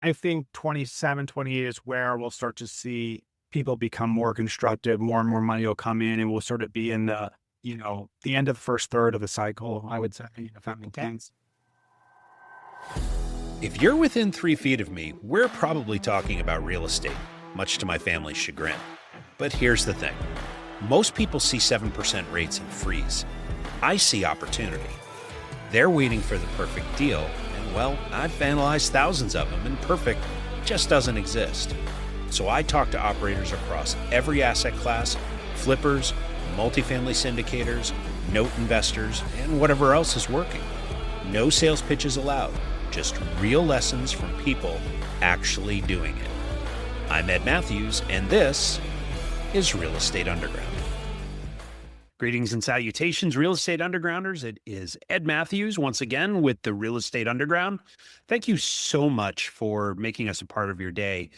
I think 27, 28 is where we'll start to see people become more constructive, more and more money will come in, and we'll sort of be in the end of the first third of the cycle, I would say, if that makes sense. If you're within 3 feet of me, we're probably talking about real estate, much to my family's chagrin. But here's the thing. Most people see 7% rates and freeze. I see opportunity. They're waiting for the perfect deal, and well, I've analyzed thousands of them, and perfect just doesn't exist. So I talk to operators across every asset class, flippers, multifamily syndicators, note investors, and whatever else is working. No sales pitches allowed, just real lessons from people actually doing it. I'm Ed Matthews, and this is Real Estate Underground. Greetings and salutations, Real Estate Undergrounders. It is Ed Matthews once again with the Real Estate Underground. Thank you so much for making us a part of your day.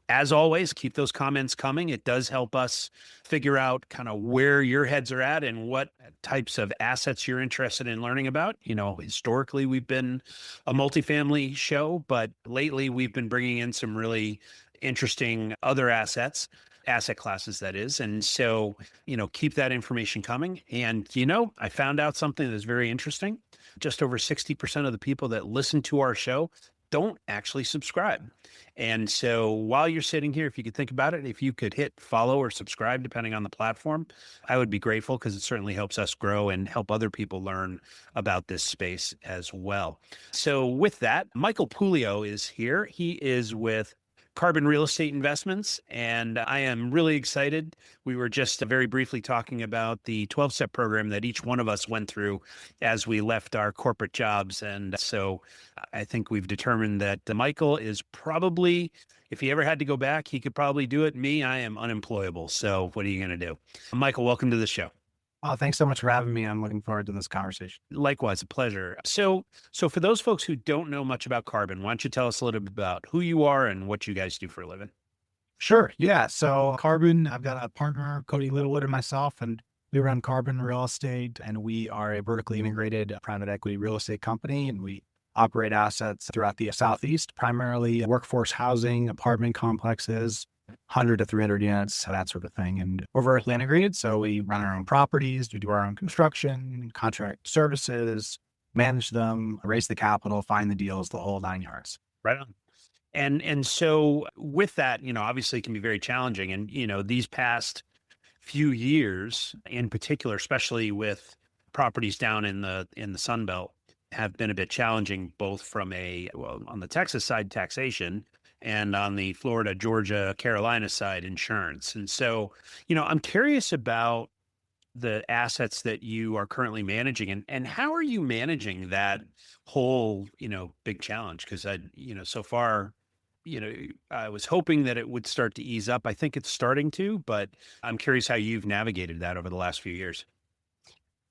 As always, keep those comments coming. It does help us figure out kind of where your heads are at and what types of assets you're interested in learning about. You know, historically, we've been a multifamily show, but lately we've been bringing in some really interesting other asset classes, that is. And so, keep that information coming. And, I found out something that's very interesting. Just over 60% of the people that listen to our show don't actually subscribe. And so while you're sitting here, if you could think about it, if you could hit follow or subscribe, depending on the platform, I would be grateful because it certainly helps us grow and help other people learn about this space as well. So with that, Michael Pouliot is here. He is with Carbon Real Estate Investments, and I am really excited. We were just very briefly talking about the 12-step program that each one of us went through as we left our corporate jobs. And so I think we've determined that Michael is probably, if he ever had to go back, he could probably do it. Me, I am unemployable. So what are you going to do? Michael, welcome to the show. Oh, thanks so much for having me. I'm looking forward to this conversation. Likewise, a pleasure. So for those folks who don't know much about Carbon, why don't you tell us a little bit about who you are and what you guys do for a living? Sure. Yeah. So Carbon, I've got a partner, Cody Littlewood, and myself, and we run Carbon Real Estate, and we are a vertically integrated private equity real estate company, and we operate assets throughout the Southeast, primarily workforce housing, apartment complexes, 100 to 300 units, that sort of thing. And we're vertically integrated. So we run our own properties, we do our own construction, contract services, manage them, raise the capital, find the deals, the whole 9 yards. Right on. And so with that, obviously it can be very challenging. And, these past few years in particular, especially with properties down in the Sunbelt, have been a bit challenging, both from on the Texas side, taxation, and on the Florida, Georgia, Carolina side, insurance. And so, I'm curious about the assets that you are currently managing, and how are you managing that whole, big challenge? Because so far, I was hoping that it would start to ease up. I think it's starting to, but I'm curious how you've navigated that over the last few years.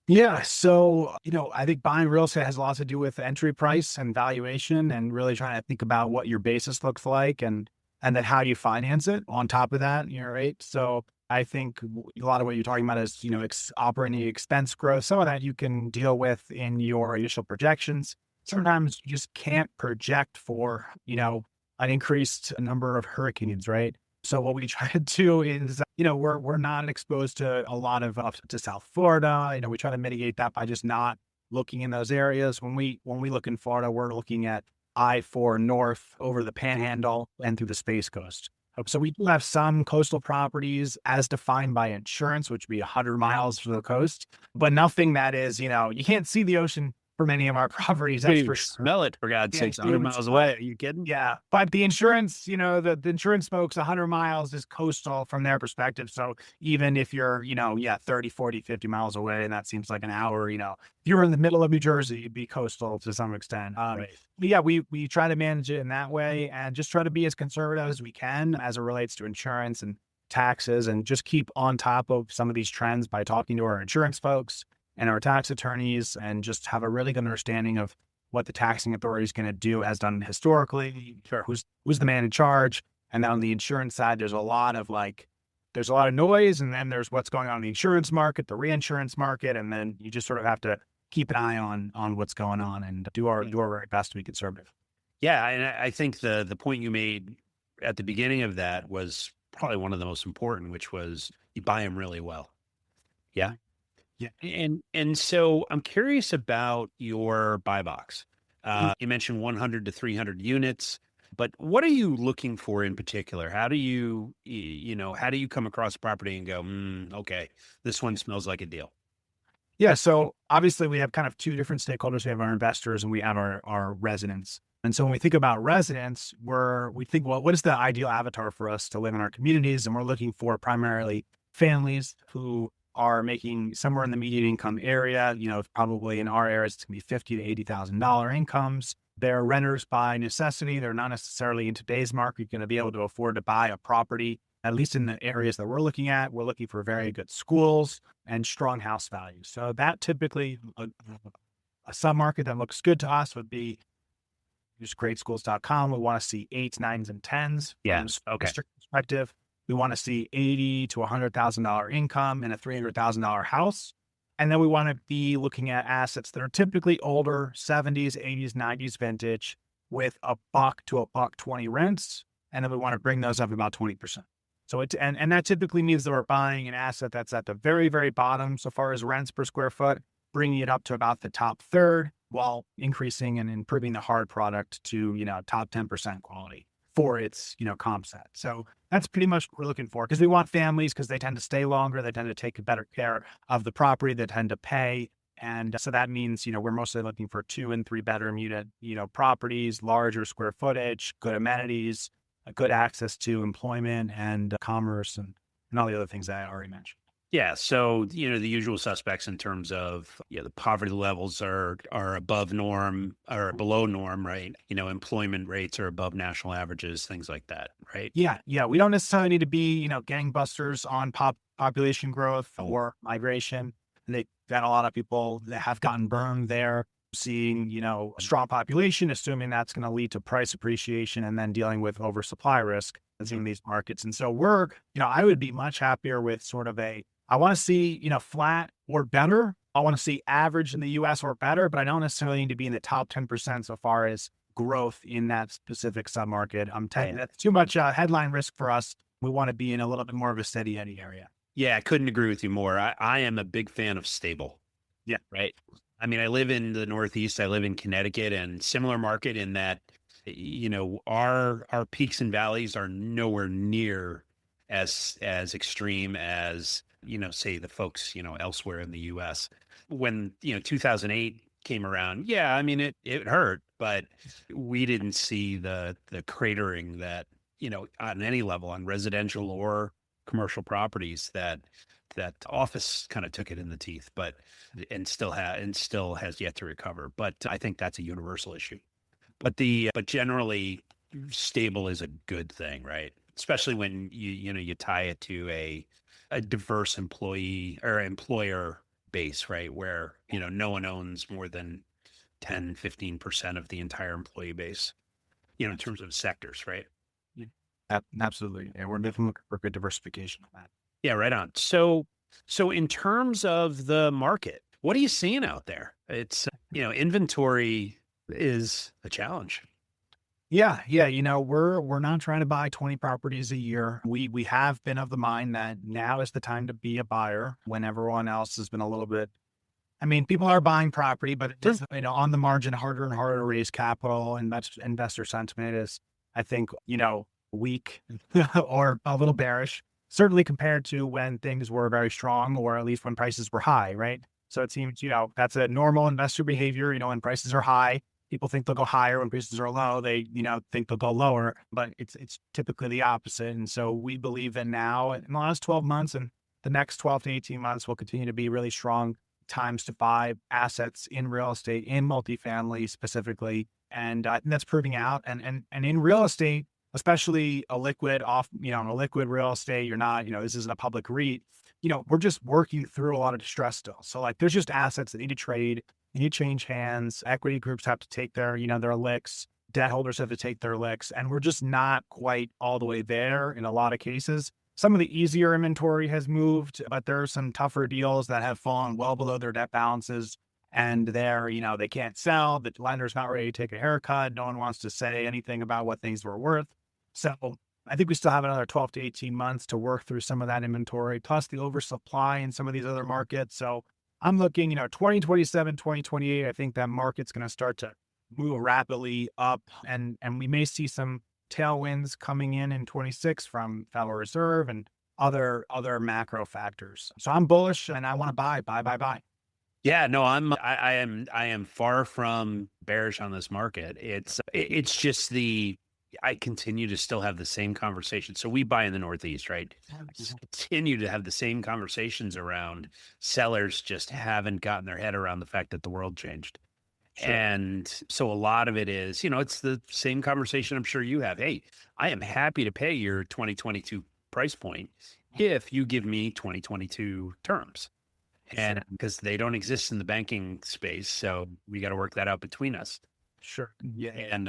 Yeah. So, I think buying real estate has a lot to do with entry price and valuation and really trying to think about what your basis looks like and then how you finance it on top of that. Right. So I think a lot of what you're talking about is, operating expense growth. Some of that you can deal with in your initial projections. Sometimes you just can't project for, an increased number of hurricanes, right? So what we try to do is, we're not exposed to a lot of up to South Florida. We try to mitigate that by just not looking in those areas. When we look in Florida, we're looking at I-4 north over the Panhandle and through the Space Coast. So we do have some coastal properties as defined by insurance, which would be 100 miles from the coast, but nothing that is, you can't see the ocean for many of our properties. That's for sure. Smell it, for God's sakes, 100 miles away. Are you kidding? Yeah. But the insurance, the insurance folks, 100 miles is coastal from their perspective. So even if you're, 30, 40, 50 miles away, and that seems like an hour, if you're in the middle of New Jersey, you'd be coastal to some extent. Right. But yeah, we try to manage it in that way and just try to be as conservative as we can as it relates to insurance and taxes, and just keep on top of some of these trends by talking to our insurance folks and our tax attorneys, and just have a really good understanding of what the taxing authority is going to do, as done historically. Sure. Who's the man in charge? And then on the insurance side, there's a lot of noise, and then there's what's going on in the insurance market, the reinsurance market, and then you just sort of have to keep an eye on what's going on and do our very best to be conservative. Yeah, and I think the point you made at the beginning of that was probably one of the most important, which was you buy them really well. Yeah. Yeah. And so I'm curious about your buy box. You mentioned 100 to 300 units, but what are you looking for in particular? How do how do you come across a property and go, okay, this one smells like a deal? Yeah. So obviously we have kind of two different stakeholders. We have our investors and we have our residents. And so when we think about residents, we think, well, what is the ideal avatar for us to live in our communities? And we're looking for primarily families who are making somewhere in the median income area. Probably in our areas, it's gonna be $50,000 to $80,000 incomes. They're renters by necessity. They're not necessarily in today's market going to be able to afford to buy a property. At least in the areas that we're looking at, we're looking for very good schools and strong house values. So that typically a submarket that looks good to us would be use greatschools.com. We want to see eights, nines, and tens from Yeah. a Okay. district perspective. We want to see $80,000 to $100,000 income in a $300,000 house. And then we want to be looking at assets that are typically older, 70s, 80s, 90s vintage with a buck to a buck 20 rents. And then we want to bring those up about 20%. So and that typically means that we're buying an asset that's at the very, very bottom so far as rents per square foot, bringing it up to about the top third while increasing and improving the hard product to, top 10% quality for its, comp set. So that's pretty much what we're looking for because we want families because they tend to stay longer. They tend to take better care of the property. They tend to pay. And so that means, we're mostly looking for 2 and 3 bedroom unit, properties, larger square footage, good amenities, good access to employment and commerce and all the other things that I already mentioned. Yeah. So, the usual suspects in terms of, the poverty levels are above norm or below norm, right? Employment rates are above national averages, things like that, right? Yeah, yeah. We don't necessarily need to be, gangbusters on population growth or migration. They got a lot of people that have gotten burned there, seeing, a strong population, assuming that's going to lead to price appreciation and then dealing with oversupply risk in these markets. And so I would be much happier with sort of I want to see, flat or better. I want to see average in the US or better, but I don't necessarily need to be in the top 10% so far as growth in that specific submarket. I'm telling you, that's too much headline risk for us. We want to be in a little bit more of a steady Eddie area. Yeah. I couldn't agree with you more. I am a big fan of stable. Yeah. Right. I mean, I live in the Northeast. I live in Connecticut and similar market in that, our peaks and valleys are nowhere near as extreme as, say the folks, elsewhere in the US. When, 2008 came around, yeah, I mean, it hurt, but we didn't see the cratering that, on any level on residential or commercial properties that office kind of took it in the teeth, but and still has yet to recover. But I think that's a universal issue. But generally stable is a good thing, right? Especially when you tie it to a diverse employee or employer base, right? Where, no one owns more than 10-15% of the entire employee base, in terms of sectors, right? Yeah. Absolutely. And we're definitely looking for good diversification on that. Yeah, right on. So in terms of the market, what are you seeing out there? It's, inventory is a challenge. Yeah, yeah. We're not trying to buy 20 properties a year. We have been of the mind that now is the time to be a buyer when everyone else has been a little bit. I mean, people are buying property, but it is, on the margin, harder and harder to raise capital, and that's investor sentiment is, I think, weak or a little bearish, certainly compared to when things were very strong, or at least when prices were high, right? So it seems, that's a normal investor behavior. When prices are high, people think they'll go higher. When prices are low, they, think they'll go lower, but it's typically the opposite. And so we believe that now in the last 12 months and the next 12 to 18 months will continue to be really strong times to buy assets in real estate, in multifamily specifically. And I think that's proving out. And in real estate, especially a liquid real estate, you're not, this isn't a public REIT, we're just working through a lot of distress still. So like, there's just assets that need to trade, need to change hands. Equity groups have to take their licks. Debt holders have to take their licks. And we're just not quite all the way there in a lot of cases. Some of the easier inventory has moved, but there are some tougher deals that have fallen well below their debt balances. and they can't sell. The lender's not ready to take a haircut. No one wants to say anything about what things were worth. So I think we still have another 12 to 18 months to work through some of that inventory, plus the oversupply in some of these other markets. So I'm looking, 2027, 2028, I think that market's going to start to move rapidly up, and we may see some tailwinds coming in 26 from Federal Reserve and other macro factors. So I'm bullish and I want to buy. Yeah, no, I am far from bearish on this market. It's just I continue to still have the same conversation. So we buy in the Northeast, right? I continue to have the same conversations around sellers just haven't gotten their head around the fact that the world changed. Sure. And so a lot of it is, it's the same conversation I'm sure you have. Hey, I am happy to pay your 2022 price point if you give me 2022 terms. And because they don't exist in the banking space. So we got to work that out between us. Sure. Yeah. And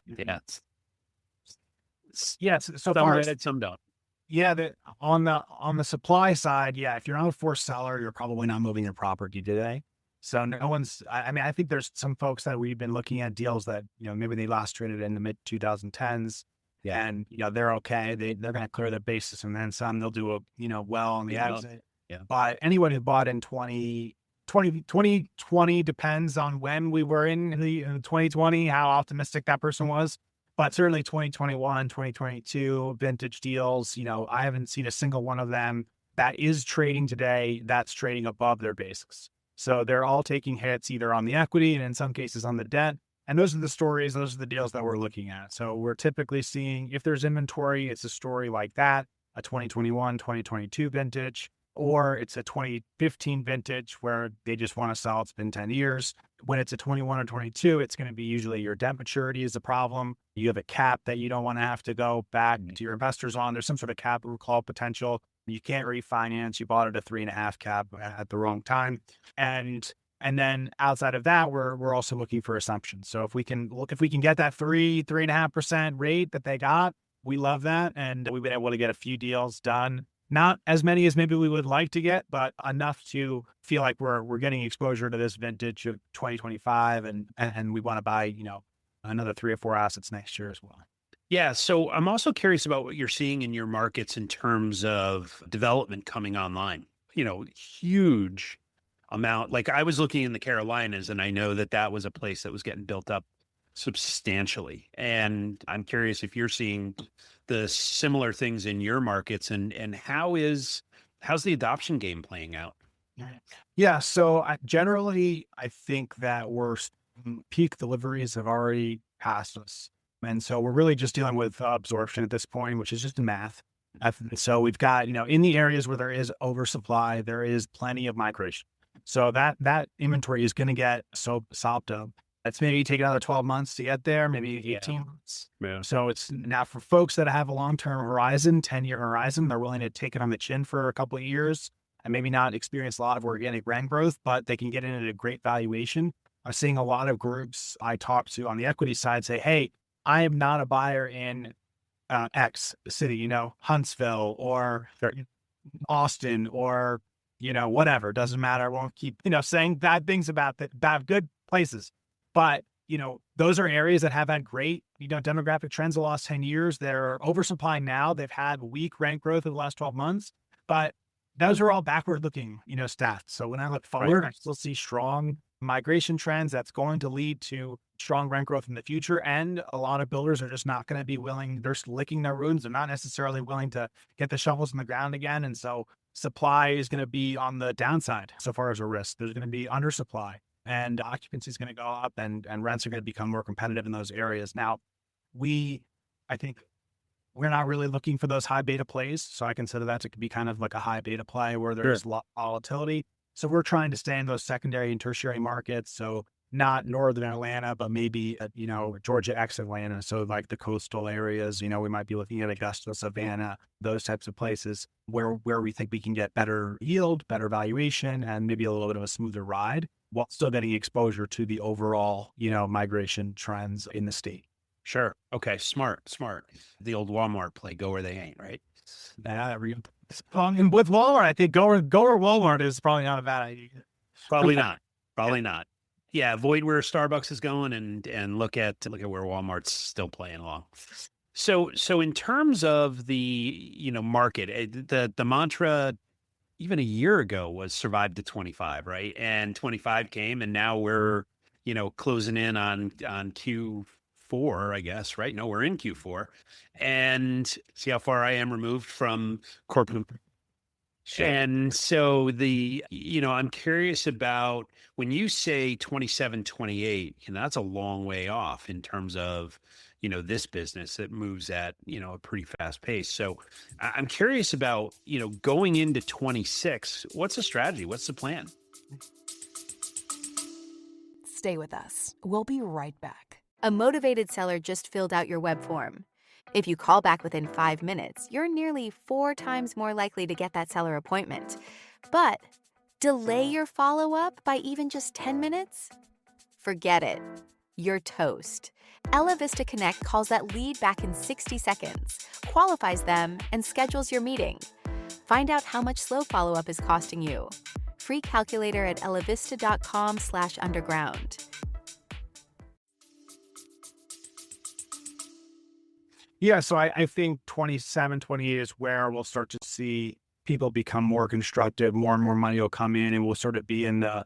Yes. So some far, did, some don't. Yeah. On the supply side, yeah, if you're not a forced seller, you're probably not moving your property today. So no one's, I think there's some folks that we've been looking at deals that, maybe they last traded in the mid 2010s. Yeah. And, they're okay. They're going to clear the basis and then some. They'll do well on the exit. Yeah. But anyone who bought in 2020 depends on when we were in 2020, how optimistic that person was. But certainly 2021, 2022 vintage deals, I haven't seen a single one of them that is trading today that's trading above their basis. So they're all taking hits either on the equity and in some cases on the debt. And those are the stories, those are the deals that we're looking at. So we're typically seeing, if there's inventory, it's a story like that, a 2021, 2022 vintage, or it's a 2015 vintage where they just want to sell. It's been 10 years. When it's a 21 or 22, it's going to be usually your debt maturity is a problem. You have a cap that you don't want to have to go back to your investors on. There's some sort of capital call potential. You can't refinance. You bought it at 3.5 cap at the wrong time. And then outside of that, we're also looking for assumptions. So if we can get that 3.5% rate that they got, we love that. And we've been able to get a few deals done. Not as many as maybe we would like to get, but enough to feel like we're getting exposure to this vintage of 2025, and we want to buy, another 3 or 4 assets next year as well. Yeah. So I'm also curious about what you're seeing in your markets in terms of development coming online. Huge amount. Like I was looking in the Carolinas, and I know that was a place that was getting built up substantially. And I'm curious if you're seeing the similar things in your markets, and how's the adoption game playing out? Yeah. So generally, I think that peak deliveries have already passed us. And so we're really just dealing with absorption at this point, which is just math. So we've got, in the areas where there is oversupply, there is plenty of migration. So that inventory is going to get sopped up. It's maybe take another 12 months to get there, maybe 18 months. Yeah. So it's now for folks that have a long-term horizon, 10-year horizon, they're willing to take it on the chin for a couple of years and maybe not experience a lot of organic rent growth, but they can get in at a great valuation. I'm seeing a lot of groups I talk to on the equity side say, hey, I am not a buyer in X city, Huntsville or Austin or, whatever. Doesn't matter. I won't keep, saying bad things about good places. But, those are areas that have had great, demographic trends the last 10 years. They're oversupplying now. They've had weak rent growth in the last 12 months, but those are all backward looking, stats. So when I look forward, I still see strong migration trends that's going to lead to strong rent growth in the future. And a lot of builders are just not going to be willing. They're licking their wounds. They're not necessarily willing to get the shovels in the ground again. And so supply is going to be on the downside. So far as a risk, there's going to be undersupply. And occupancy is going to go up and rents are going to become more competitive in those areas. Now, I think we're not really looking for those high beta plays. So I consider that to be kind of like a high beta play where there's volatility. So we're trying to stay in those secondary and tertiary markets. So not northern Atlanta, but maybe, Georgia ex Atlanta. So like the coastal areas, we might be looking at Augusta, Savannah, those types of places where we think we can get better yield, better valuation, and maybe a little bit of a smoother ride while still getting exposure to the overall, migration trends in the state. Sure. Okay. Smart. The old Walmart play, go where they ain't, right? And with Walmart, I think go where Walmart is probably not a bad idea. Probably not. Yeah, avoid where Starbucks is going and look at where Walmart's still playing along. So in terms of the, market, the mantra even a year ago was survive to 25, right? And 25 came and now we're, closing in on Q4, I guess, right? No, we're in Q4. And see how far I am removed from corporate. Sure. And so I'm curious about when you say 27, 28, that's a long way off in terms of, this business that moves at, a pretty fast pace. So I'm curious about, going into 26, what's the strategy? What's the plan? Stay with us. We'll be right back. A motivated seller just filled out your web form. If you call back within 5 minutes, you're nearly 4 times more likely to get that seller appointment. But delay your follow-up by even just 10 minutes? Forget it. You're toast. Ella Vista Connect calls that lead back in 60 seconds, qualifies them, and schedules your meeting. Find out how much slow follow-up is costing you. Free calculator at ellavista.com/underground. Yeah, so I think 27, 28 is where we'll start to see people become more constructive, more and more money will come in, and we'll sort of be in the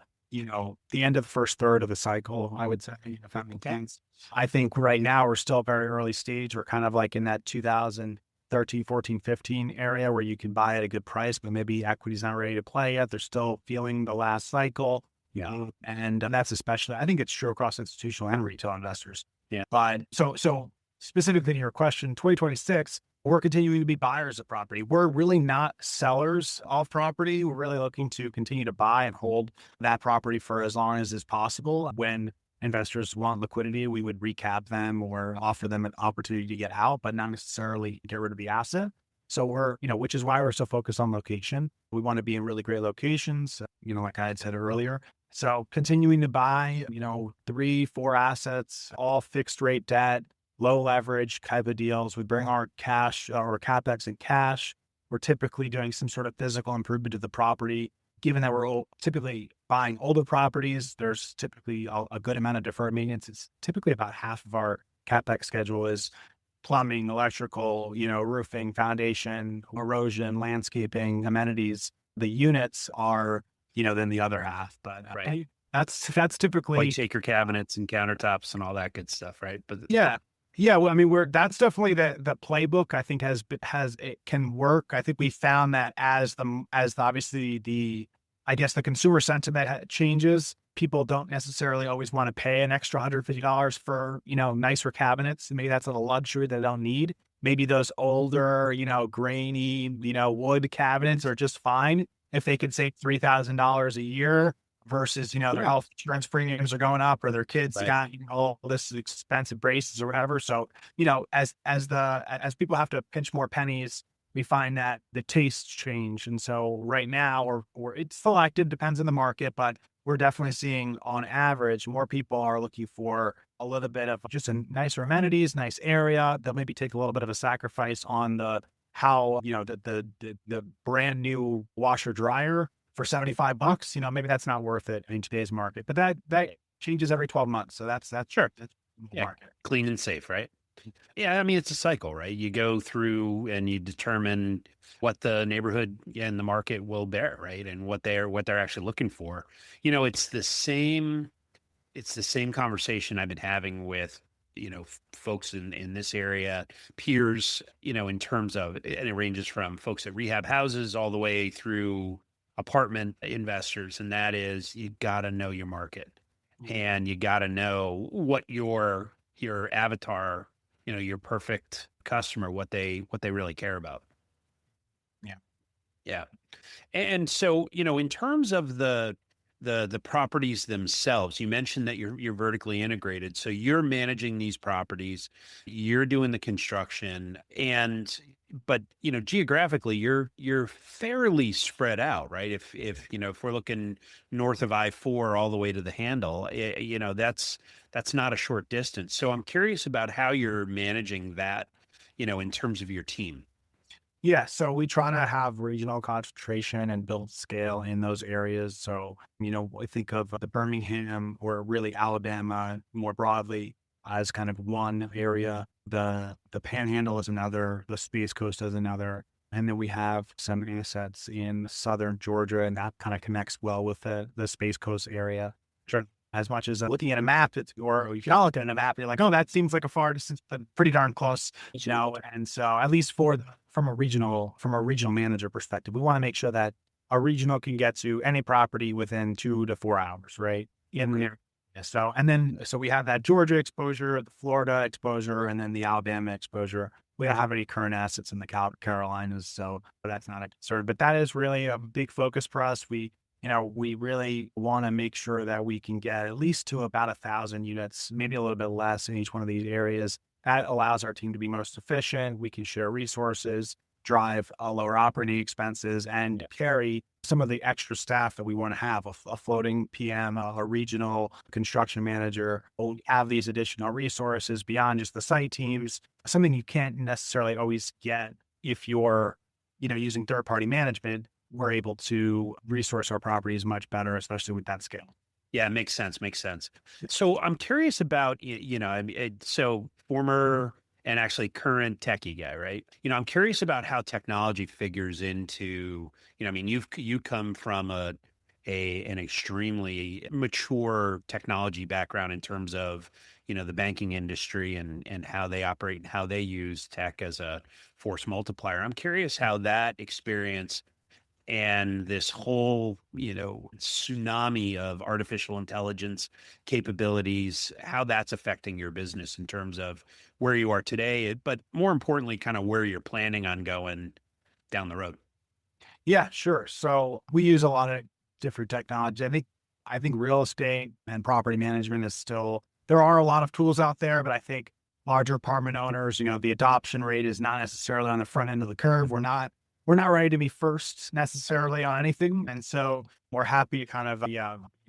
end of the first third of the cycle, I would say, if that makes sense. I think right now we're still very early stage. We're kind of like in that 2013, 14, 15 area where you can buy at a good price, but maybe equity's not ready to play yet. They're still feeling the last cycle. Yeah. And that's especially, I think it's true across institutional and retail investors. Yeah. But so specifically to your question, 2026, we're continuing to be buyers of property. We're really not sellers of property. We're really looking to continue to buy and hold that property for as long as is possible. When investors want liquidity, we would recap them or offer them an opportunity to get out, but not necessarily get rid of the asset. So we're, which is why we're so focused on location. We want to be in really great locations, like I had said earlier. So continuing to buy, 3, 4 assets, all fixed rate debt, low leverage type of deals. We bring our cash or CapEx in cash. We're typically doing some sort of physical improvement to the property. Given that we're typically buying older properties, there's typically a good amount of deferred maintenance. It's typically about half of our CapEx schedule is plumbing, electrical, roofing, foundation, erosion, landscaping, amenities. The units are, then the other half. But Right. that's typically Like shaker cabinets and countertops and all that good stuff, right? But yeah. Yeah, well, I mean, that's definitely the playbook. I think it can work. I think we found that as obviously I guess the consumer sentiment changes, people don't necessarily always want to pay an extra $150 for nicer cabinets. Maybe that's a luxury they don't need. Maybe those older grainy wood cabinets are just fine if they could save $3,000 a year. Versus, their health insurance premiums are going up, or their kids got all this expensive braces or whatever. So, as people have to pinch more pennies, we find that the tastes change. And so right now, or it's selective, depends on the market, but we're definitely seeing on average, more people are looking for a little bit of just a nicer amenities, nice area. They'll maybe take a little bit of a sacrifice on the brand new washer dryer for $75, maybe that's not worth it in today's market, but that changes every 12 months. So that's sure. That's the market. Clean and safe, right? Yeah. I mean, it's a cycle, right? You go through and you determine what the neighborhood and the market will bear, right? And what they're actually looking for. It's the same conversation I've been having with, folks in this area, peers, in terms of, and it ranges from folks that rehab houses all the way through apartment investors. And that is, you got to know your market and you got to know what your avatar, your perfect customer, what they really care about. Yeah. Yeah. And so, in terms of the properties themselves, you mentioned that you're vertically integrated. So you're managing these properties, you're doing the construction, but geographically you're fairly spread out, right? If we're looking north of I-4 all the way to the Handle, that's not a short distance. So I'm curious about how you're managing that, in terms of your team. Yeah, so we try to have regional concentration and build scale in those areas. So, I think of the Birmingham or really Alabama more broadly as kind of one area. The Panhandle is another, the Space Coast is another. And then we have some assets in southern Georgia, and that kind of connects well with the Space Coast area. Sure. As much as looking at a map, or if you all look at a map, you're like, oh, that seems like a far distance, but pretty darn close, And so, at least from a regional manager perspective, we want to make sure that a regional can get to any property within 2 to 4 hours, right? In there. Yeah, so, so we have that Georgia exposure, the Florida exposure, and then the Alabama exposure. We don't have any current assets in the Carolinas, so that's not a concern. But that is really a big focus for us. We really want to make sure that we can get at least to about 1,000 units, maybe a little bit less in each one of these areas. That allows our team to be most efficient. We can share resources, drive lower operating expenses, and carry some of the extra staff that we want to have, a floating PM, a regional construction manager. We'll have these additional resources beyond just the site teams, something you can't necessarily always get if you're, using third-party management. We're able to resource our properties much better, especially with that scale. Yeah, makes sense. Makes sense. So I'm curious about, so former and actually current techie guy, right? I'm curious about how technology figures into, you come from an extremely mature technology background in terms of, the banking industry and how they operate and how they use tech as a force multiplier. I'm curious how that experience and this whole, tsunami of artificial intelligence capabilities, how that's affecting your business in terms of where you are today, but more importantly, kind of where you're planning on going down the road. Yeah, sure. So we use a lot of different technology. I think real estate and property management is still, there are a lot of tools out there, but I think larger apartment owners, the adoption rate is not necessarily on the front end of the curve. We're not ready to be first necessarily on anything. And so we're happy to kind of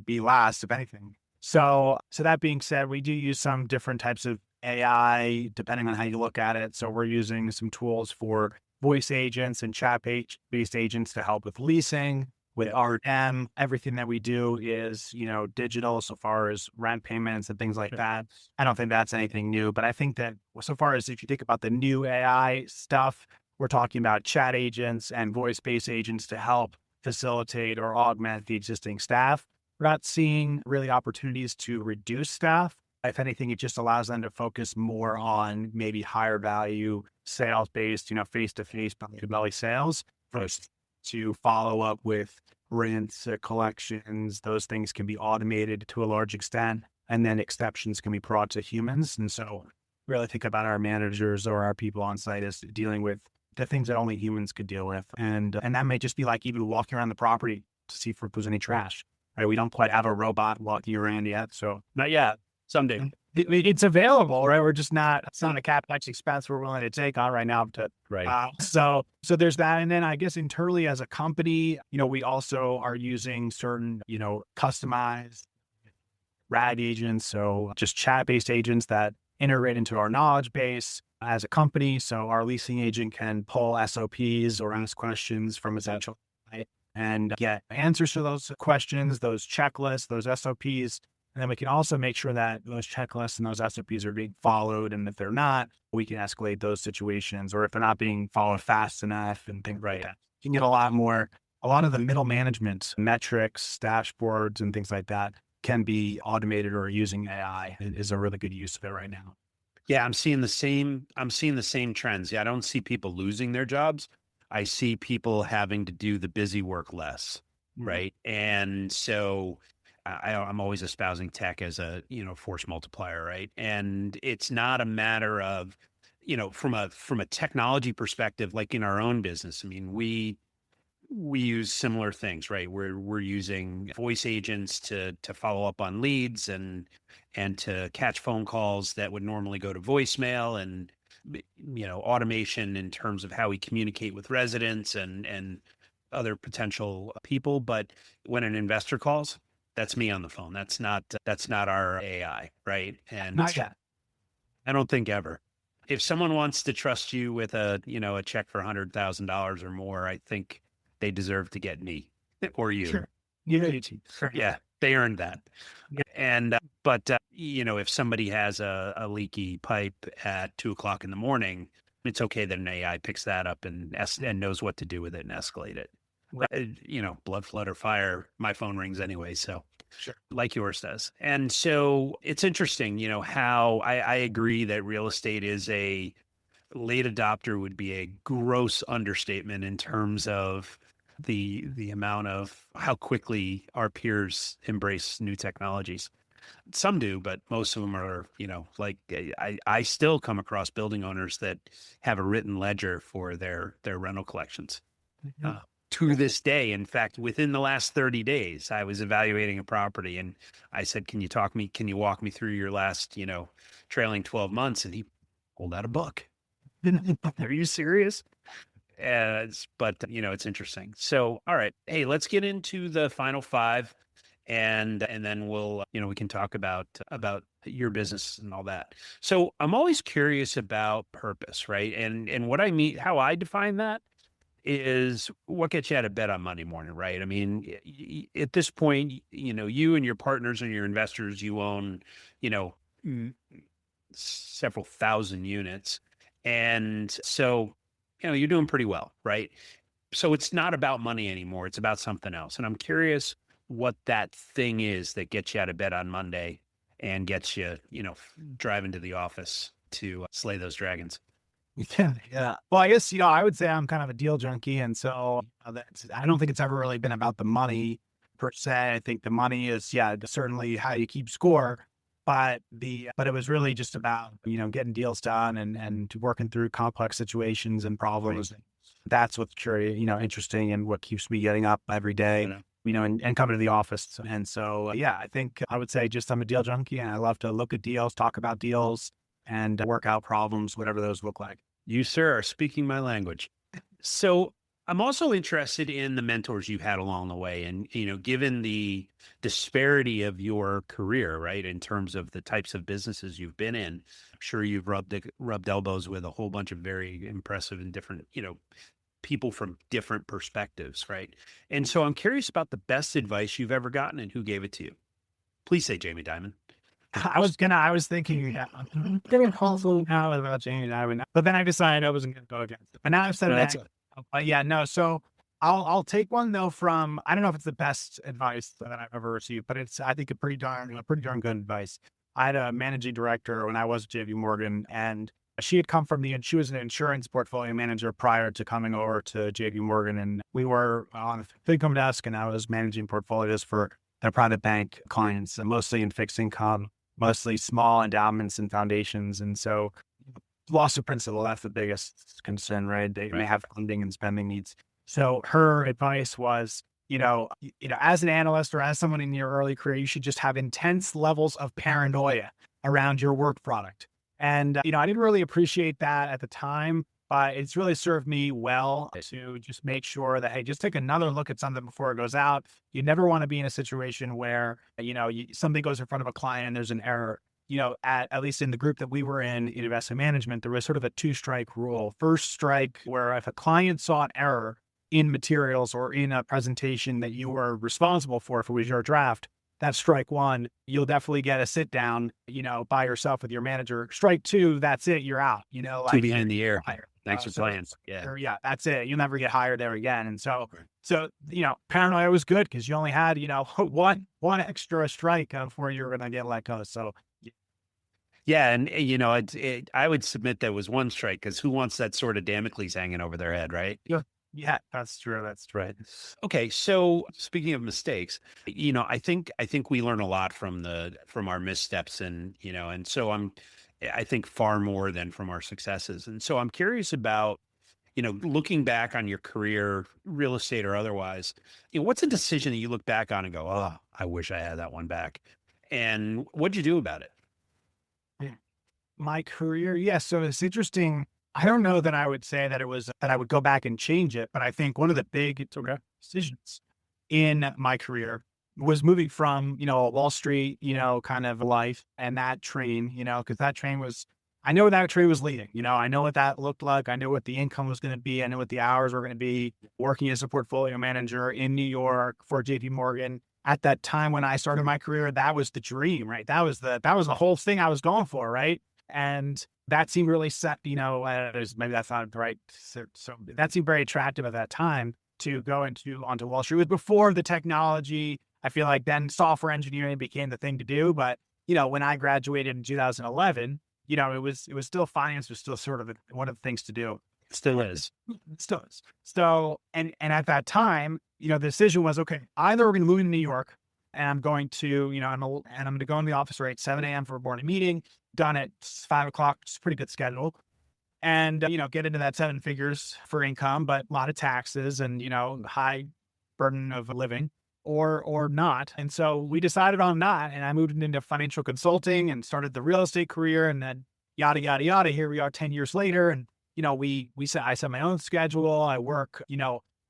be last, if anything. So that being said, we do use some different types of AI, depending on how you look at it. So we're using some tools for voice agents and chat-based agents to help with leasing, with RM. Everything that we do is, digital so far as rent payments and things like that. I don't think that's anything new, but I think that so far as if you think about the new AI stuff, we're talking about chat agents and voice-based agents to help facilitate or augment the existing staff. We're not seeing really opportunities to reduce staff. If anything, it just allows them to focus more on maybe higher value sales-based, face-to-face, belly-to-belly sales, first to follow up with rents, collections. Those things can be automated to a large extent, and then exceptions can be brought to humans. And so really think about our managers or our people on site as dealing with the things that only humans could deal with. And that may just be like even walking around the property to see if there's any trash, right? We don't quite have a robot walking around yet. So Not yet. Someday. it's available, right? We're just not, it's not a CapEx expense we're willing to take on right now. Right. So there's that. And then I guess internally as a company, we also are using certain, customized RAG agents. So just chat-based agents that integrate into our knowledge base as a company. So our leasing agent can pull SOPs or ask questions from essential and get answers to those questions, those checklists, those SOPs. And then we can also make sure that those checklists and those SOPs are being followed. And if they're not, we can escalate those situations, or if they're not being followed fast enough and things like that. You can get a lot of the middle management metrics, dashboards, and things like that can be automated, or using AI is a really good use of it right now. Yeah, I'm seeing the same trends. Yeah, I don't see people losing their jobs. I see people having to do the busy work less, right? And so I'm always espousing tech as a, force multiplier, right? And it's not a matter of, from a technology perspective, like in our own business. I mean, we use similar things, right? We're using voice agents to follow up on leads and to catch phone calls that would normally go to voicemail, and automation in terms of how we communicate with residents and other potential people. But when an investor calls, that's me on the phone. That's not our AI, right? And Not yet. I don't think ever. If someone wants to trust you with a check for $100,000 or more, I think they deserve to get me or you. Sure. Yeah. Sure. Yeah, they earned that. Yeah. And if somebody has a leaky pipe at 2 o'clock in the morning, it's okay that an AI picks that up and knows what to do with it and escalate it. Blood, flood, or fire, my phone rings anyway. So Sure. like yours does. And so it's interesting, how I agree that real estate is a late adopter would be a gross understatement in terms of the amount of how quickly our peers embrace new technologies. Some do, but most of them are, like I still come across building owners that have a written ledger for their rental collections. To this day. In fact, within the last 30 days, I was evaluating a property and I said, can you walk me through your last, trailing 12 months? And he pulled out a book. Are you serious? But it's interesting. So, all right. Hey, let's get into the final five and then we'll, we can talk about your business and all that. So I'm always curious about purpose, right? And what I mean, how I define that is what gets you out of bed on Monday morning, right? I mean, at this point, you and your partners and your investors, you own, several thousand units. And so, you're doing pretty well, right? So it's not about money anymore. It's about something else. And I'm curious what that thing is that gets you out of bed on Monday and gets you, driving to the office to slay those dragons. Yeah. Yeah. Well, I guess, I would say I'm kind of a deal junkie. And so I don't think it's ever really been about the money per se. I think the money is, certainly how you keep score. But it was really just about, getting deals done and working through complex situations and problems. Right. That's what's curious, interesting and what keeps me getting up every day, and coming to the office. And so, I think I would say just I'm a deal junkie and I love to look at deals, talk about deals, and work out problems, whatever those look like. You, sir, are speaking my language. So I'm also interested in the mentors you've had along the way. And, given the disparity of your career, right, in terms of the types of businesses you've been in, I'm sure you've rubbed elbows with a whole bunch of very impressive and different, people from different perspectives, right? And so I'm curious about the best advice you've ever gotten and who gave it to you. Please say Jamie Dimon. I was thinking, getting also now about Jamie Dimon, but then I decided I wasn't going to go against it. But now I've said that. So I'll take one though from, I don't know if it's the best advice that I've ever received, but it's, I think a pretty darn good advice. I had a managing director when I was at JP Morgan, and she had come from she was an insurance portfolio manager prior to coming over to JP Morgan. And we were on the fixed income desk, and I was managing portfolios for their private bank clients, mostly in fixed income, mostly small endowments and foundations. And so loss of principal, that's the biggest concern, right? They may have funding and spending needs. So her advice was, as an analyst or as someone in your early career, you should just have intense levels of paranoia around your work product. And, I didn't really appreciate that at the time, but it's really served me well to just make sure that, hey, just take another look at something before it goes out. You never want to be in a situation where, something goes in front of a client and there's an error. At least in the group that we were in investment management, there was sort of a 2-strike rule. First strike, where if a client saw an error in materials or in a presentation that you were responsible for, if it was your draft, that's strike one. You'll definitely get a sit down, by yourself with your manager. Strike two, that's it. You're out, Two behind the ear. Thanks for playing. Yeah, that's it. You'll never get hired there again. And so, paranoia was good because you only had, one extra strike before you were going to get let go. So, yeah. And, I would submit that was one strike, because who wants that sort of Damocles hanging over their head, right? Yeah, that's true. That's right. Okay. So speaking of mistakes, I think we learn a lot from our missteps, and, and so I think far more than from our successes. And so I'm curious about, looking back on your career, real estate or otherwise, what's a decision that you look back on and go, oh, I wish I had that one back. And what'd you do about it? My career. Yeah. So it's interesting. I don't know that I would say that that I would go back and change it, but I think one of the big decisions in my career was moving from, a Wall Street, kind of life, and that train, because that train was I know where that trade was leading. I know what that looked like. I know what the income was going to be. I know what the hours were going to be working as a portfolio manager in New York for JP Morgan. At that time when I started my career, that was the dream, right? That was the whole thing I was going for, right? And that seemed really set, maybe that's not right. So that seemed very attractive at that time to go onto Wall Street. It was before the technology. I feel like then software engineering became the thing to do. But, when I graduated in 2011, it was still finance was still sort of one of the things to do. Still is. Still is. So, and at that time, the decision was, okay, either we're going to move to New York and I'm going to, I'm going to go in the office right at 7 a.m. for a morning meeting, done at 5 o'clock, it's a pretty good schedule. And, get into that 7 figures for income, but a lot of taxes and, high burden of living or not. And so we decided on not, and I moved into financial consulting and started the real estate career, and then yada, yada, yada. Here we are 10 years later. And, I set my own schedule. I work,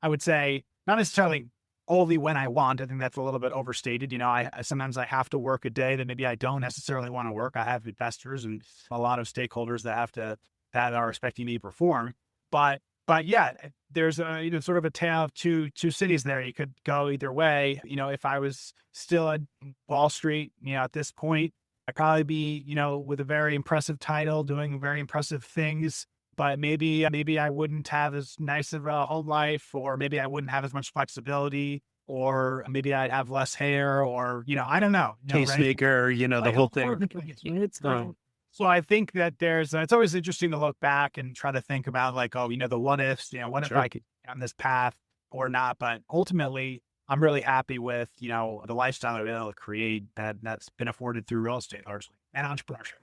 I would say not necessarily only when I want. I think that's a little bit overstated. Sometimes I have to work a day that maybe I don't necessarily want to work. I have investors and a lot of stakeholders that are expecting me to perform. But yeah, there's a, sort of a tale of two cities there. You could go either way. If I was still at Wall Street, at this point, I'd probably be, with a very impressive title, doing very impressive things. But maybe I wouldn't have as nice of a home life, or maybe I wouldn't have as much flexibility, or maybe I'd have less hair, or, I don't know. Tastemaker, right? The whole thing. So I think that it's always interesting to look back and try to think about like, the what ifs, what if I could get on this path or not? But ultimately, I'm really happy with, the lifestyle I've been able to create that's been afforded through real estate largely and entrepreneurship.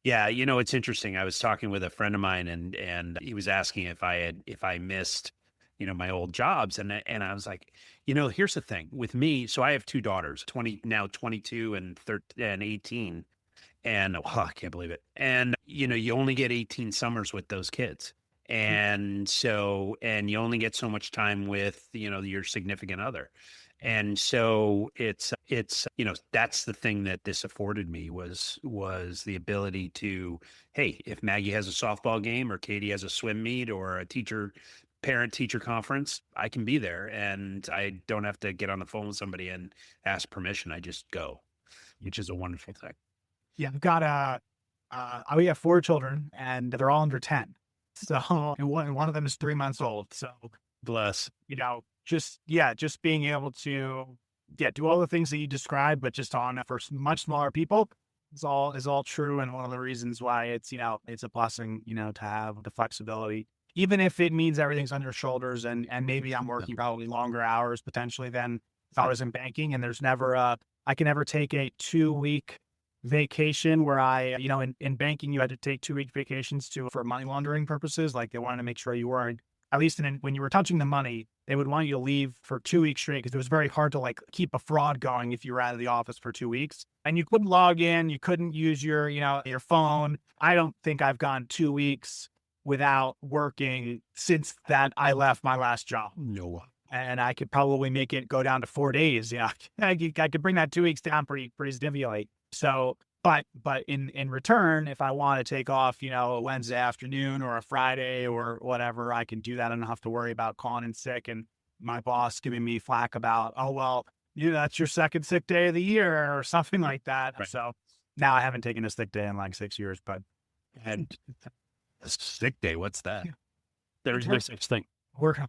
Yeah. It's interesting. I was talking with a friend of mine and he was asking if I missed, my old jobs. And I was like, here's the thing with me. So I have 2 daughters, 22 and 18. And I can't believe it. And, you only get 18 summers with those kids. And so, and you only get so much time with, your significant other. And so it's, that's the thing that this afforded me was the ability to, hey, if Maggie has a softball game or Katie has a swim meet or a parent teacher conference, I can be there and I don't have to get on the phone with somebody and ask permission. I just go, which is a wonderful thing. Yeah, we have 4 children and they're all under 10. So, and one of them is 3 months old. So bless, just being able to, do all the things that you described, but just for much smaller people is all true. And one of the reasons why it's a blessing, to have the flexibility, even if it means everything's on your shoulders and maybe I'm working probably longer hours potentially than if I was in banking, and there's never I can never take a 2-week vacation where in banking, you had to take 2-week vacations for money laundering purposes. Like they wanted to make sure you weren't, at least when you were touching the money, they would want you to leave for 2 weeks straight because it was very hard to keep a fraud going if you were out of the office for 2 weeks and you couldn't log in, you couldn't use your phone. I don't think I've gone 2 weeks without working since that I left my last job. No. And I could probably make it go down to 4 days. Yeah. I could bring that 2 weeks down pretty significantly. So, but in return, if I want to take off, a Wednesday afternoon or a Friday or whatever, I can do that. I don't have to worry about calling in sick and my boss giving me flack about, oh, well, that's your second sick day of the year or something like that. Right. So now I haven't taken a sick day in like 6 years, but. And a sick day, what's that? Yeah. There's no such thing. Work.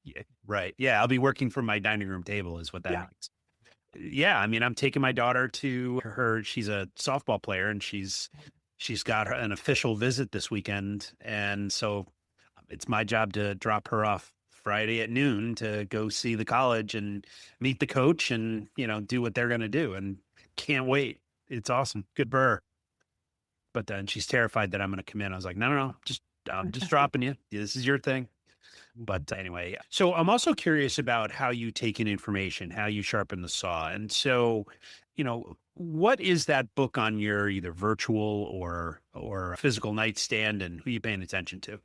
Yeah, right. Yeah. I'll be working from my dining room table is what that means. Yeah. I mean, I'm taking my daughter to she's a softball player and she's got an official visit this weekend. And so it's my job to drop her off Friday at noon to go see the college and meet the coach and, do what they're going to do. And can't wait. It's awesome. Good burr. But then she's terrified that I'm going to come in. I was like, no, I'm just dropping you. This is your thing. But anyway, so I'm also curious about how you take in information, how you sharpen the saw. And so, what is that book on your either virtual or physical nightstand and who are you paying attention to?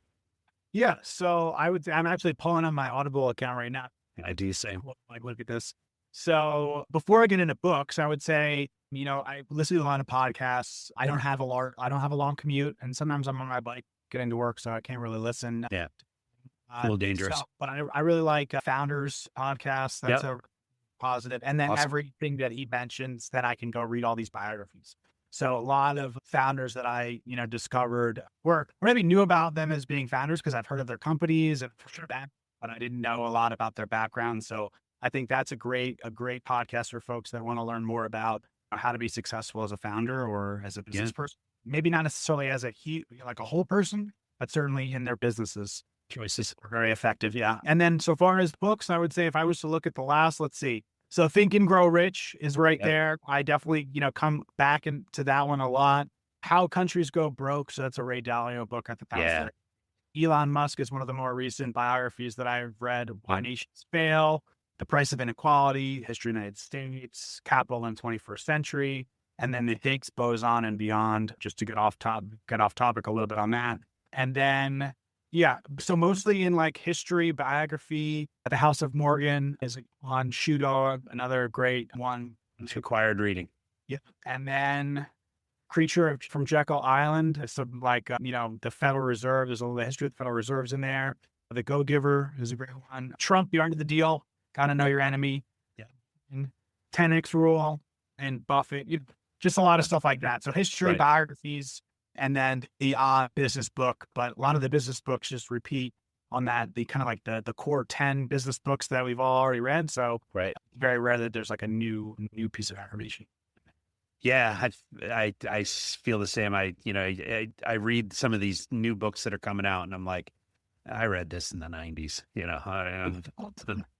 Yeah. So I'm actually pulling on my Audible account right now. I do the same. Look at this. So before I get into books, I would say, I listen to a lot of podcasts. I don't have a long commute, and sometimes I'm on my bike getting to work, so I can't really listen. Yeah. A little dangerous. But I really like Founders podcast. That's Yep. a positive. And then Awesome. everything that he mentions, then I can go read all these biographies. So a lot of founders that I, discovered or maybe knew about them as being founders because I've heard of their companies and for sure that, but I didn't know a lot about their background. So I think that's a great podcast for folks that want to learn more about how to be successful as a founder or as a business person. Maybe not necessarily as like a whole person, but certainly in their businesses. Choices are very effective. Yeah. And then so far as books, I would say if I was to look at the last, let's see. So Think and Grow Rich is right there. I definitely, come back into that one a lot. How Countries Go Broke. So that's a Ray Dalio book. I think that was Elon Musk is one of the more recent biographies that I've read. Why Nations Fail, The Price of Inequality, History of the United States, Capital in the 21st Century, and then the Higgs Boson and Beyond, just to get off topic a little bit on that. And then, so mostly in like history, biography. The House of Morgan is on Shoe Dog, another great one. It's required reading. Yeah. And then Creature from Jekyll Island. So like, the Federal Reserve, there's a little history of the Federal Reserves in there. The Go-Giver is a great one. Trump, The Art of the Deal, Gotta Know Your Enemy. Yeah. And 10X Rule and Buffett, just a lot of stuff like that. So history, biographies, and then the business book. But a lot of the business books just repeat on that, the kind of like the core 10 business books that we've all already read. So very rare that there's like a new piece of information. Yeah, I feel the same. I read some of these new books that are coming out, and I'm like, I read this in the 90s.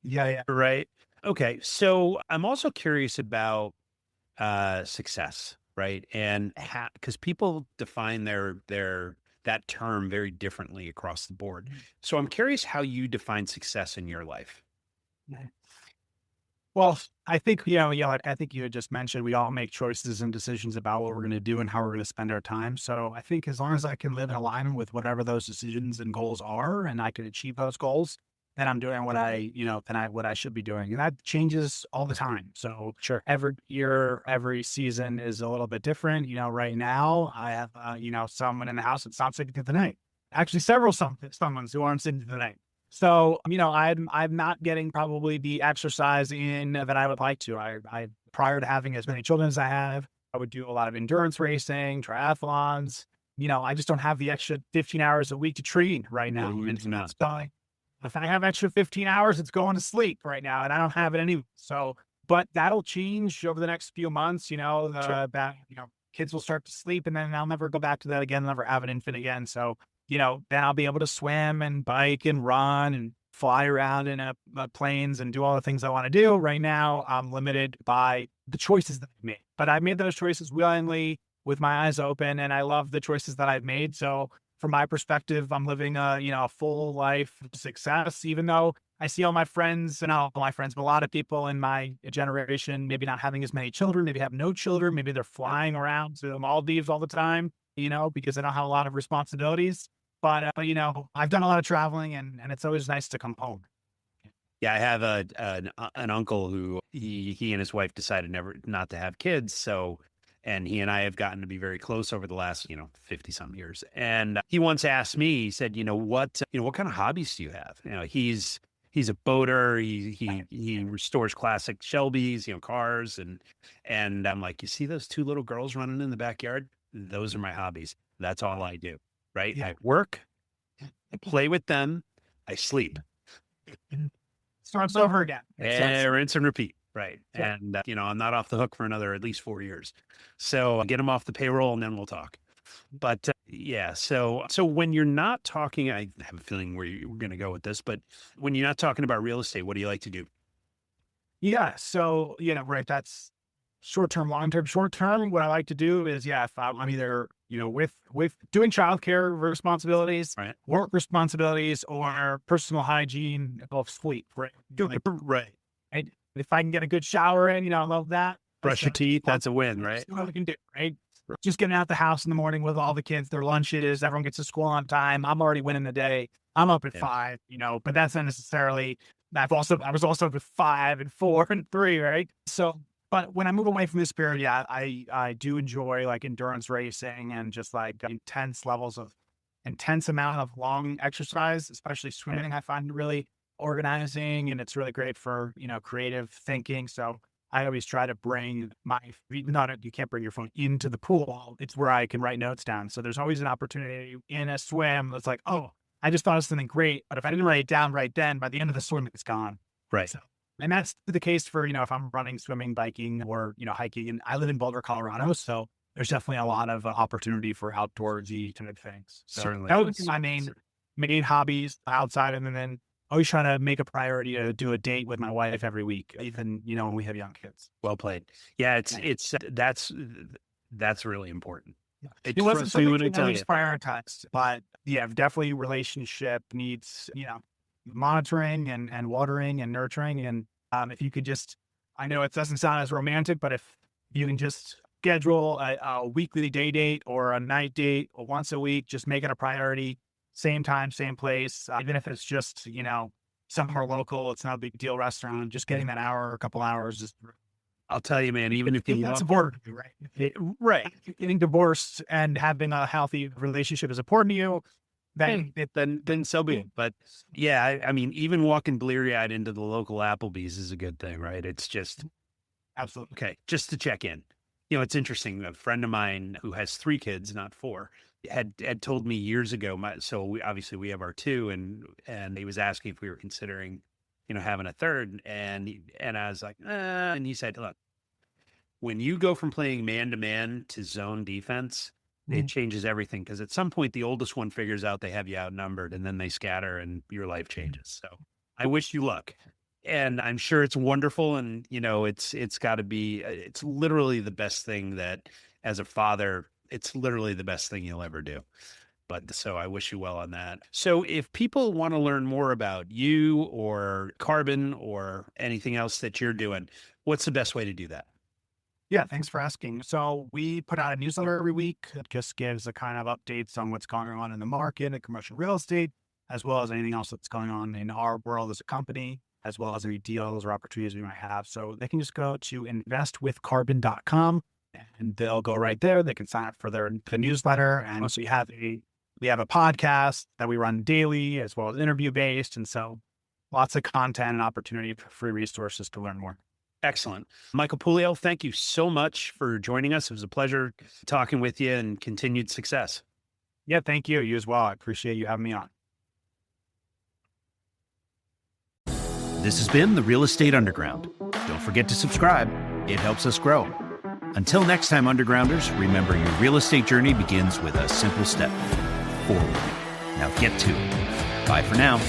Yeah. Right. Okay. So I'm also curious about success, right? And because people define that term very differently across the board. So I'm curious how you define success in your life. Well, I think, I think you had just mentioned, we all make choices and decisions about what we're going to do and how we're going to spend our time. So I think as long as I can live in alignment with whatever those decisions and goals are, and I can achieve those goals, then I'm doing what I should be doing. And that changes all the time. So every year, every season is a little bit different. Right now I have, someone in the house that's not sitting through the night. Actually, someone's who aren't sitting through the night. So, I'm not getting probably the exercise in that I would like to. I prior to having as many children as I have, I would do a lot of endurance racing, triathlons. I just don't have the extra 15 hours a week to train right now. If I have extra 15 hours, it's going to sleep right now, and I don't have it anyway. So, but that'll change over the next few months. Kids will start to sleep, and then I'll never go back to that again. Never have an infant again. So, then I'll be able to swim and bike and run and fly around in planes and do all the things I want to do. Right now, I'm limited by the choices that I've made, but I made those choices willingly with my eyes open, and I love the choices that I've made. So from my perspective, I'm living a full life of success, even though I see all my friends, but a lot of people in my generation, maybe not having as many children, maybe have no children, maybe they're flying around to the Maldives all the time, because they don't have a lot of responsibilities. But I've done a lot of traveling, and it's always nice to come home. Yeah, I have an uncle who he and his wife decided not to have kids. So, and he and I have gotten to be very close over the last 50 some years. And he once asked me, he said, what kind of hobbies do you have? He's a boater. He restores classic Shelbys, cars, and I'm like, you see those two little girls running in the backyard? Those are my hobbies. That's all I do. Right. Yeah. I work, I play with them, I sleep. Starts over again. And rinse and repeat. Right. Yeah. And, I'm not off the hook for another at least 4 years. So get them off the payroll and then we'll talk. But so when you're not talking, I have a feeling where you're going to go with this, but when you're not talking about real estate, what do you like to do? Yeah. So, that's short-term, long-term. Short-term, what I like to do is, if I'm either, with doing childcare responsibilities, work responsibilities, or personal hygiene of sleep, right? Right. If I can get a good shower in, I love that. Brush your teeth, that's a win, right? That's what I can do, right? Just getting out the house in the morning with all the kids, their lunches, everyone gets to school on time. I'm already winning the day. I'm up at 5, but that's not necessarily I was also with 5 and 4 and 3, right? So, but when I move away from this period, yeah, I do enjoy like endurance racing and just like intense amount of long exercise, especially swimming. I find really organizing, and it's really great for, creative thinking. So I always try to bring you can't bring your phone into the pool. It's where I can write notes down. So there's always an opportunity in a swim. It's like, oh, I just thought of something great, but if I didn't write it down right then, by the end of the swim, it's gone. Right. So, and that's the case for, if I'm running, swimming, biking, or, hiking. And I live in Boulder, Colorado. So there's definitely a lot of opportunity for outdoorsy kind of things. So Certainly. that would be my main hobbies outside. And then always trying to make a priority to do a date with my wife every week, even, when we have young kids. Well played. Yeah, that's really important. It wasn't something I always prioritized, but yeah, definitely relationship needs, monitoring and watering and nurturing. And if you could just, I know it doesn't sound as romantic, but if you can just schedule a weekly day date or a night date or once a week, just make it a priority, same time, same place, even if it's just, somewhere local, it's not a big deal restaurant, just getting that hour or a couple hours is. I'll tell you, man, even if that's important to you, right? Right. Getting divorced and having a healthy relationship is important to you, then so be it. But yeah, I mean, even walking bleary-eyed into the local Applebee's is a good thing, right? It's just absolutely okay. Just to check in. It's interesting. A friend of mine who has 3 kids, not 4, had told me years ago. Obviously we have our 2, and he was asking if we were considering, having a 3rd, and I was like, and he said, look, when you go from playing man-to-man to zone defense, it changes everything. Because at some point, the oldest one figures out they have you outnumbered, and then they scatter, and your life changes. So I wish you luck. And I'm sure it's wonderful. And, it's got to be, it's literally the best thing that as a father, it's literally the best thing you'll ever do. But so I wish you well on that. So if people want to learn more about you or Carbon or anything else that you're doing, what's the best way to do that? Yeah, thanks for asking. So we put out a newsletter every week that just gives a kind of updates on what's going on in the market and commercial real estate, as well as anything else that's going on in our world as a company, as well as any deals or opportunities we might have. So they can just go to investwithcarbon.com and they'll go right there. They can sign up for the newsletter. And also we have a podcast that we run daily, as well as interview based. And so lots of content and opportunity for free resources to learn more. Excellent. Michael Pouliot, thank you so much for joining us. It was a pleasure talking with you, and continued success. Yeah, thank you. You as well. I appreciate you having me on. This has been The Real Estate Underground. Don't forget to subscribe. It helps us grow. Until next time, Undergrounders, remember your real estate journey begins with a simple step forward. Now get to it. Bye for now.